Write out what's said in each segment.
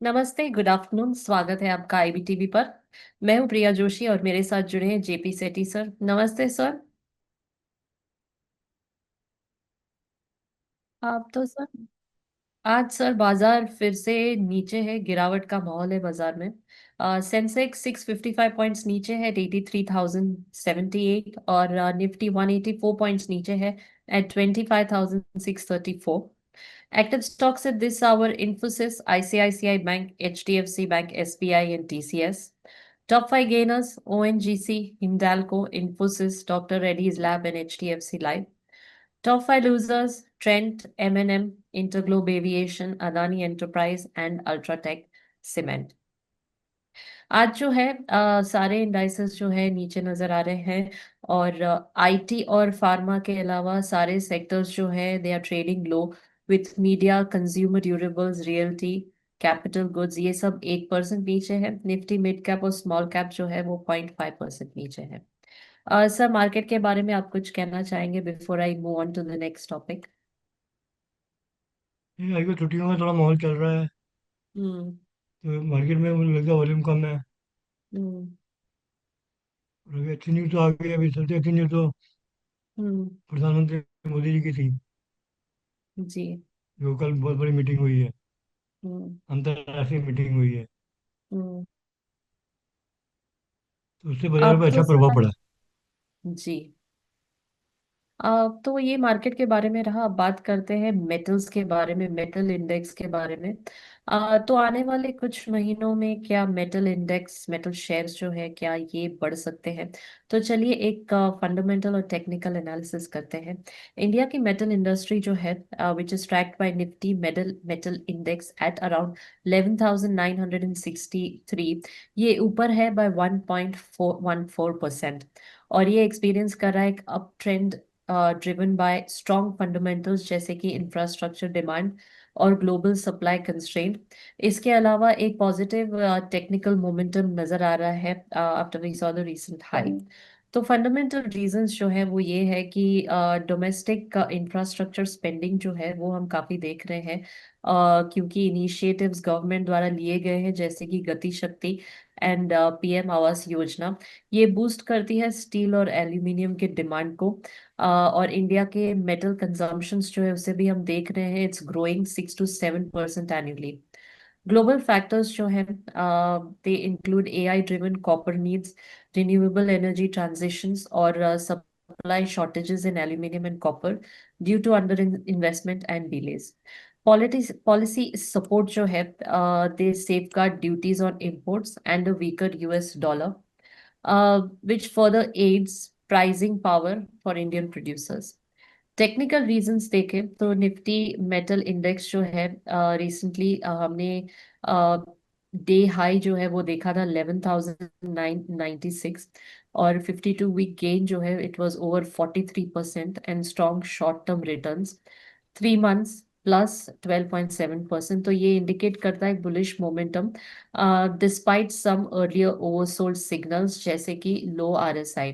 नमस्ते, good afternoon. स्वागत है आपका आईबीटीवी पर। मैं हूं प्रिया जोशी और मेरे साथ जुड़े हैं जेपी सेठी सर। नमस्ते सर। आप तो सर आज सर बाजार फिर से नीचे है, गिरावट का माहौल है बाजार में। सेंसेक्स 655 पॉइंट्स नीचे है, 83,078, और निफ्टी 184 पॉइंट्स नीचे है eight 25,634। Active stocks at this hour: Infosys, ICICI Bank, HDFC Bank, SBI, and TCS. Top five gainers: ONGC, Hindalco, Infosys, Dr. Reddy's Lab, and HDFC Life. Top five losers: Trent, M&M, Interglobe Aviation, Adani Enterprise, and Ultratech Cement. आज जो है सारे indices जो है नीचे नजर आ रहे हैं, और आईटी और फार्मा के अलावा सारे सेक्टर्स जो है they are trading low, with media, consumer durables, realty, capital goods ये सब 1% नीचे है। निफ्टी मिड कैप और स्मॉल कैप जो है वो 0.5% नीचे है। सर, मार्केट के बारे में आप कुछ कहना चाहेंगे before I move on to the next topic? ये अभी तो छुट्टियों का थोड़ा माहौल चल रहा है। हम्म। तो मार्केट में मुझे लगता है वॉल्यूम कम है। हम्म। और अभी अच्छी न्यूज़ तो आ गई है। अभी सबसे अच्छी न्यूज़ तो हम्म। प्रधानमंत्री मोदी जी की थी, जी। जो कल बहुत बड़ी मीटिंग हुई है, हम्म। अंतर्राष्ट्रीय मीटिंग हुई है। हम्म। तो उससे बाजार आप पर तो अच्छा प्रभाव सर पड़ा। जी, तो ये मार्केट के बारे में रहा। अब बात करते हैं मेटल्स के बारे में, मेटल इंडेक्स के बारे में। तो आने वाले कुछ महीनों में क्या मेटल इंडेक्स, मेटल शेयर्स जो है, क्या ये बढ़ सकते हैं? तो चलिए एक फंडामेंटल और टेक्निकल एनालिसिस करते हैं। इंडिया की मेटल इंडस्ट्री जो है, which is tracked by Nifty metal metal index at around 11,963, ये ऊपर है बाय 1.14%। और ये एक्सपीरियंस कर रहा है एक up trend, driven by strong fundamentals जैसे कि इंफ्रास्ट्रक्चर डिमांड और ग्लोबल सप्लाई कंस्ट्रेंट। इसके अलावा एक पॉजिटिव टेक्निकल मोमेंटम नजर आ रहा है after we saw the recent high. तो फंडामेंटल रीजंस जो है वो ये है कि डोमेस्टिक इंफ्रास्ट्रक्चर स्पेंडिंग जो है वो हम काफी देख रहे हैं, क्योंकि इनिशिएटिव्स गवर्नमेंट द्वारा लिए गए हैं जैसे कि गति शक्ति एंड पीएम आवास योजना। ये बूस्ट करती है स्टील और एल्यूमिनियम के डिमांड को। और इंडिया के मेटल कंजम्पशंस जो है उसे भी हम देख रहे हैं, it's growing 6 to 7% annually. Global factors जो हैं they include AI driven copper needs, renewable energy transitions, और supply shortages in aluminium and copper due to under investment and delays. Policy support जो है, they safeguard duties on imports and a weaker US dollar, which further aids pricing power for Indian producers. Technical reasons देखें तो Nifty metal index जो है, recently हमने day high जो है वो देखा था 11,996, और 52 वीक गेन जो है it was over 43% and strong short term returns 3 months plus 12.7%। तो ये इंडिकेट करता है बुलिश मोमेंटम डिस्पाइट सम अर्लियर ओवरसोल्ड सिग्नल्स जैसे कि लो आरएसआई।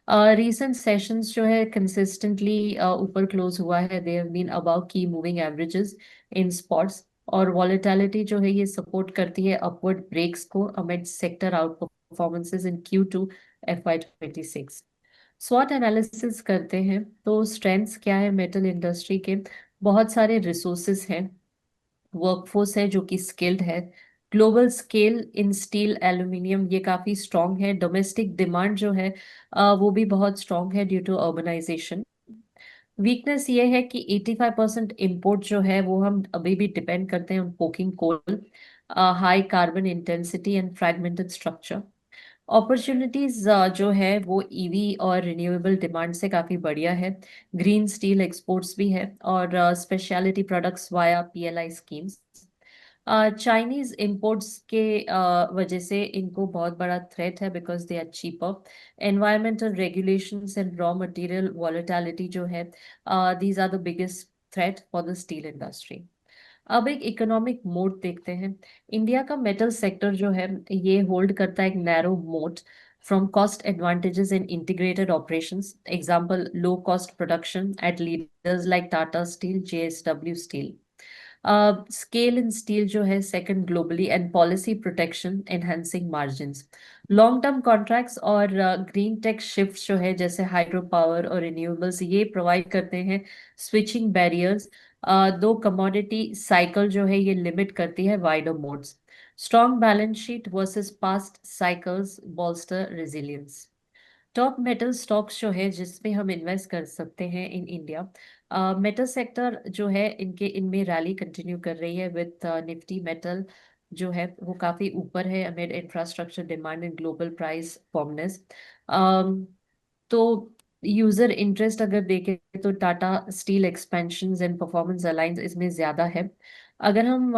रीसेंट सेशंस जो है कंसिस्टेंटली ऊपर क्लोज हुआ है, दे हैव बीन अबव की मूविंग एवरेजेस इन स्पॉट्स। और वॉलेटिलिटी जो है ये सपोर्ट करती है अपवर्ड ब्रेक्स को अमिड सेक्टर आउट परफॉर्मेंसेस इन Q2 FY26। स्वॉट एनालिसिस करते हैं तो स्ट्रेंथ्स क्या है मेटल इंडस्ट्री के? बहुत सारे रिसोर्सेज हैं, वर्कफोर्स है जो कि स्किल्ड है, global scale in steel aluminium ये काफी स्ट्रांग है, डोमेस्टिक डिमांड जो है वो भी बहुत स्ट्रांग है ड्यू टू अर्बनाइजेशन। वीकनेस ये है कि 85% इम्पोर्ट जो है वो हम अभी भी डिपेंड करते हैं on coking coal, high carbon intensity and fragmented structure. Opportunities जो है वो ईवी और रिन्यूएबल डिमांड से काफी बढ़िया है। ग्रीन स्टील एक्सपोर्ट्स भी है, और speciality products via PLI schemes. Chinese imports के वजह से इनको बहुत बड़ा थ्रेट है because they are cheaper. Environmental regulations and raw material volatility जो है, these are the biggest threat for the steel industry. अब एक इकोनॉमिक मोड देखते हैं। इंडिया का मेटल सेक्टर जो है ये होल्ड करता है एक नैरो मोट from cost advantages in integrated operations, example low cost production at leaders like Tata steel, JSW steel. Scale in steel जो है second globally and policy protection enhancing margins. Long term contracts और green take shift जो है जैसे hydro power और renewables ये provide करते हैं स्विचिंग बैरियर्स। दो कमोडिटी साइकिल जो है ये लिमिट करती है wider modes. Strong balance sheet versus past cycles bolster resilience। Top metal stocks जो है जिसमें हम इन्वेस्ट कर सकते हैं इन इंडिया। मेटल सेक्टर जो है इनके इनमें रैली कंटिन्यू कर रही है विद निफ्टी मेटल जो है वो काफी ऊपर है amid infrastructure demand and global price फॉर्मनेस। तो यूजर इंटरेस्ट अगर देखें तो Tata steel expansion and performance alliance इसमें ज्यादा है। अगर हम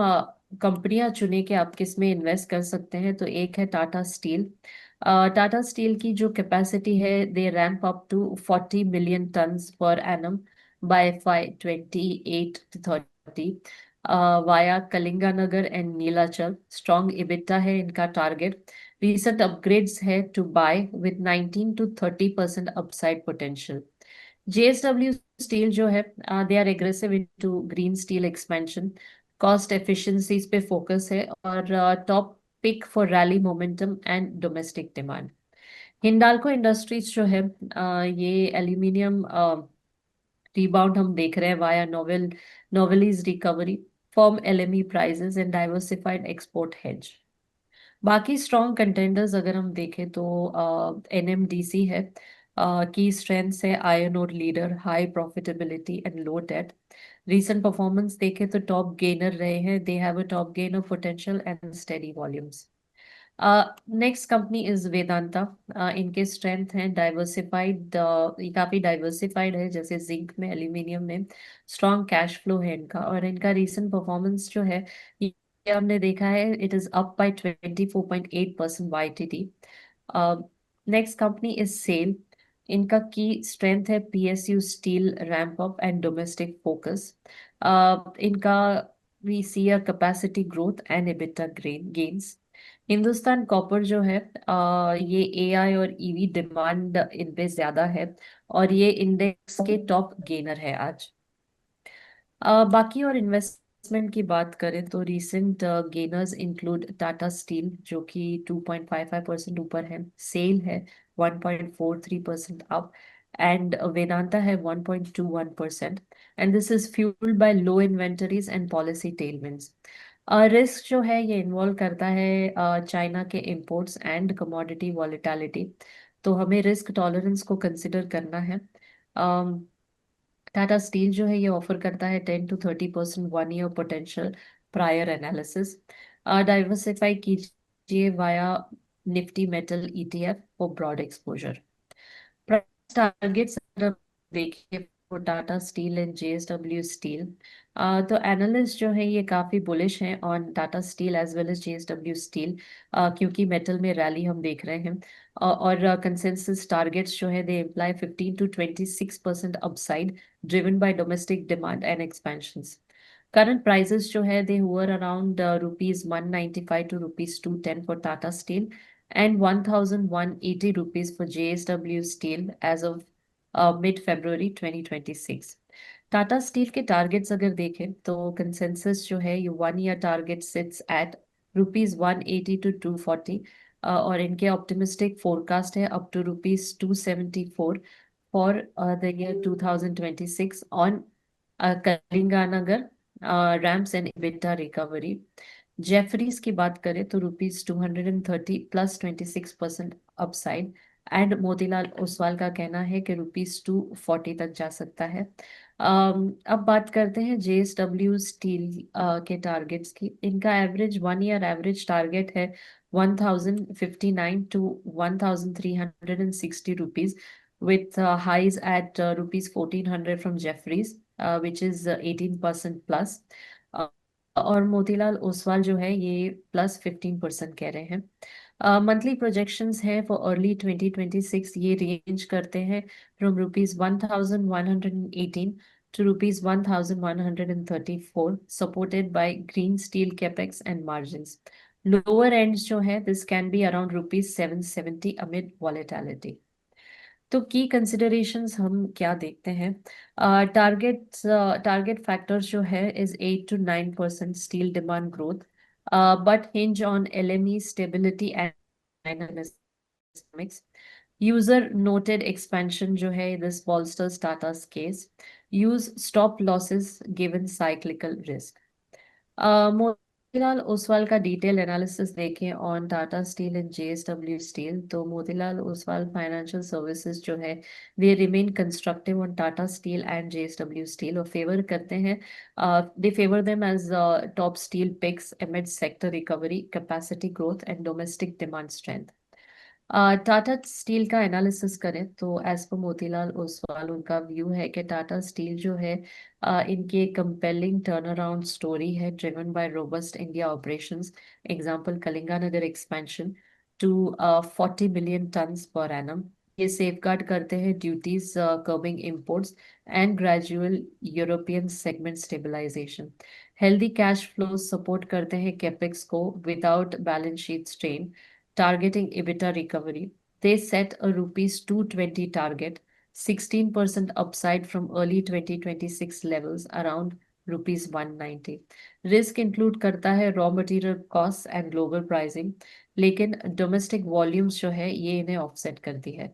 कंपनियां चुने कि आप किस में इन्वेस्ट कर सकते हैं तो एक है टाटा स्टील। टाटा स्टील की जो कैपेसिटी है they ramp up to 40 million turns per annum by FY 28 to 30 via Kalinganagar and Nilachal. Strong EBITDA है इनका टारगेट। Recent upgrades है to buy with 19 to 30% upside potential। JSW Steel जो है they are aggressive into green steel expansion। cost efficiencies पे focus है और top pick for rally momentum and domestic demand। Hindalco industries जो है ये एल्यूमिनियम रिबाउंड हम देख रहे हैं via Novelis recovery from LME prices and diversified export hedge. बाकी स्ट्रॉन्ग कंटेंडर्स अगर हम देखें तो NMDC है। की स्ट्रेंथ्स है iron ore leader high profitability and low debt. Recent performance देखें तो टॉप गेनर रहे हैं they have a top gainer potential and steady volumes. Next company is Vedanta. इनके स्ट्रेंथ हैं डाइवर्सिफाइड ये काफी डाइवर्सिफाइड है जैसे जिंक में एल्यूमिनियम में। स्ट्रॉन्ग कैश फ्लो है इनका और इनका रीसेंट परफॉर्मेंस जो है ये हमने देखा है it is up by 24.8% YTD। Next company is SAIL. इनका की स्ट्रेंथ है PSU steel ramp up and domestic focus. इनका we see a capacity growth and EBITDA gains. Hindustan Copper जो है ये AI और EV डिमांड इन पे ज्यादा है और ये इंडेक्स के टॉप गेनर है आज। बाकी और इन्वेस्टमेंट की बात करें तो recent gainers include Tata steel जो कि 2.55% ऊपर है। सेल है 1.43% अप एंड वेदांता है 1.21%। And this is fuelled by low inventories and policy tailwinds. Risk जो है ये इन्वॉल्व करता है चाइना के इंपोर्ट्स एंड कमोडिटी वॉलेटिलिटी। तो हमें रिस्क टॉलरेंस को कंसिडर करना है। टाटा स्टील जो है ये ऑफर करता है 10 to 30% 1 year potential prior analysis. Diversify कीजिए via Nifty metal ETF for broad exposure. Price targets अगर आप देखिए for Tata Steel and JSW Steel तो एनालिस्ट जो है ये काफी बुलिश हैं on Tata Steel as well as JSW Steel क्योंकि मेटल में रैली हम देख रहे हैं। और कंसेंसस टारगेट्स जो है they imply 15 to 26% upside driven by domestic demand and expansions. Current prices जो है दे हुआ around ₹195 to ₹210 for Tata steel and 1,180 rupees for JSW Steel as of mid-February 2026। Tata steel के टारगेट्स अगर देखें तो कंसेंसस जो है ये 1 year target sits at ₹180 to 240 और इनके ऑप्टिमिस्टिक फोरकास्ट है up to ₹274 for the year 2026 on Kalinganagar ramps and EBITDA recovery. Jefferies की बात करें तो ₹230 plus 26% upside and Motilal Oswal का कहना है कि ₹240 तक जा सकता है। अब बात करते हैं JSW स्टील के टारगेट्स की। इनका एवरेज 1 year एवरेज टारगेट है 1,059 to 1,360 rupees with highs at ₹1,400 from Jefferies which is 18% plus। और मोतीलाल ओसवाल जो है ये प्लस 15% कह रहे हैं। मंथली प्रोजेक्शंस हैं फॉर अर्ली 2026 ये रेंज करते हैं from ₹1,118 to ₹1,134 supported by green steel capex and margins. Lower ends जो है this can be around ₹770 amid volatility. तो की कंसिडरेशंस हम क्या देखते हैं? टारगेट टारगेट फैक्टर्स जो है is 8 to 9% steel demand growth, but hinge on LME stability and dynamics. User noted expansion जो है this bolsters Tata's case. Use stop losses given cyclical risk. Motilal Oswal का डिटेल एनालिसिस देखें on Tata Steel and JSW steel, तो Motilal Oswal financial services जो है they remain constructive on Tata Steel and JSW steel और favour करते हैं, दे favour them as top steel picks amid sector recovery, capacity growth and domestic demand strength. Tata steel का analysis करें तो as per Motilal Oswal उनका व्यू है कि टाटा स्टील जो है इनकी एक कंपेलिंग टर्न अराउंड स्टोरी है driven by robust India operations. Example Kalinganagar expansion to 40 million turns per annum. ये सेफगार्ड करते हैं duties curbing imports and gradual European segment stabilisation. Healthy cash flow support करते हैं कैपेक्स को without balance sheet strain. Targeting EBITDA recovery, they set a rupees 220 target, 16% upside from early 2026 levels around rupees 190. Risk include करता है raw material costs and global pricing, लेकिन domestic volumes जो है ये इन्हें offset करती है.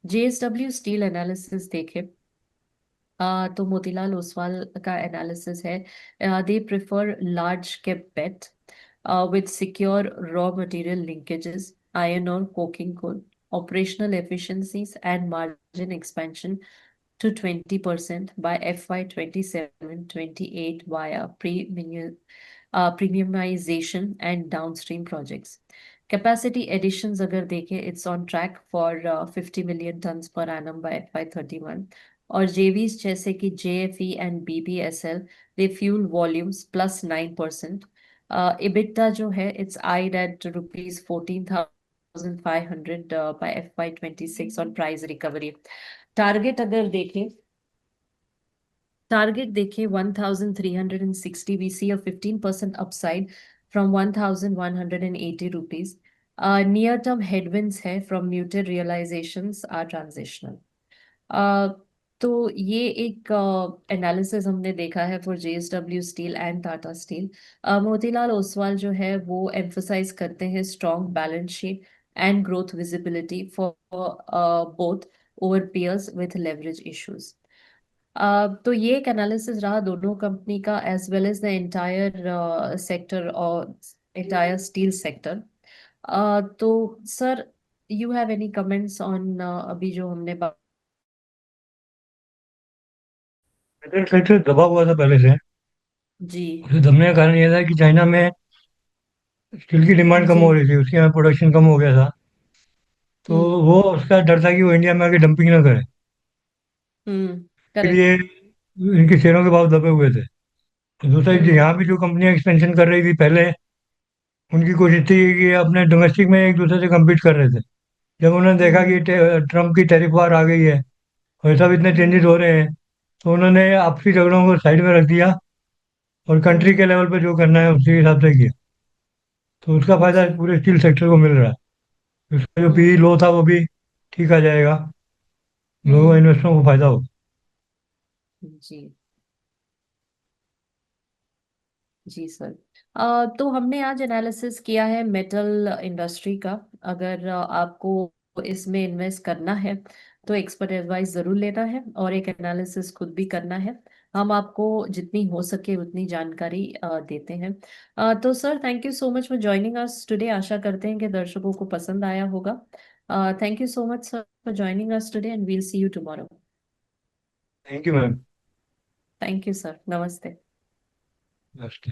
JSW Steel analysis देखें तो मोतीलाल ओसवाल का एनालिसिस है they prefer large cap bet with secure raw material linkages, iron ore, coking coal, operational efficiencies, and margin expansion to 20% by FY 27-28 via premiumization and downstream projects. Capacity additions अगर देखें it's on track for 50 million tons per annum by FY 31. और JVs जैसे कि JFE and BPSL they fuel volumes plus 9%. EBITDA जो है it's eyed at rupees 14,500 by FY 26 on price recovery. Target अगर देखें Target देखिए 1360, we see a 15% upside from 1180 rupees. Near-term headwinds है from muted realizations are transitional. Uh, तो ये एक analysis हमने देखा है for JSW steel and Tata steel. Motilal Oswal जो है वो एम्फसाइज करते हैं strong balance sheet and growth visibility for both over peers with leverage issues. तो ये एक एनालिसिस रहा दोनों कंपनी का as well as the entire sector और एंटायर स्टील सेक्टर. तो sir you have any comments on अभी जो हमने मेटल सेक्टर दबा हुआ था पहले से। जी उसे दबने का कारण यह था कि चाइना में स्टील की डिमांड कम जी हो रही थी, उसके यहाँ प्रोडक्शन कम हो गया था। तो हम्म वो उसका डर था कि वो इंडिया में आके डंपिंग ना करे, इसके करेक्ट लिए इनके शेयरों के भाव दबे हुए थे। तो दूसरा हम्म यहाँ भी जो कंपनियां एक्सपेंशन कर रही थी पहले, उनकी कोशिश थी कि अपने डोमेस्टिक में एक दूसरे से कम्पीट कर रहे थे। जब उन्होंने देखा कि हम्म ट्रम्प की टैरिफ वार आ गई है और सब इतने चेंजेस हम्म हो रहे हैं, तो उन्होंने आपसी झगड़ों को साइड में रख दिया और कंट्री हम्म के लेवल पे जो करना है उसी हिसाब से किया। तो उसका फायदा जी पूरे स्टील सेक्टर को मिल रहा है। उसका जो पी हम्म लो था वो भी ठीक आ जाएगा, लोगों हम्म इन्वेस्टरों को फायदा होगा। जी जी सर. तो हमने आज एनालिसिस किया है मेटल इंडस्ट्री का. अगर आपको इसमें इन्वेस्ट करना है तो एक्सपर्ट एडवाइस जरूर लेना है और एक एनालिसिस खुद भी करना है. हम आपको जितनी हो सके उतनी जानकारी देते हैं. तो sir thank you so much for joining us today. आशा करते हैं कि दर्शकों को पसंद आया होगा. Thank you so much sir for joining us today and we'll see you tomorrow. Thank you ma'am. Thank you sir. नमस्ते. बेस्ट।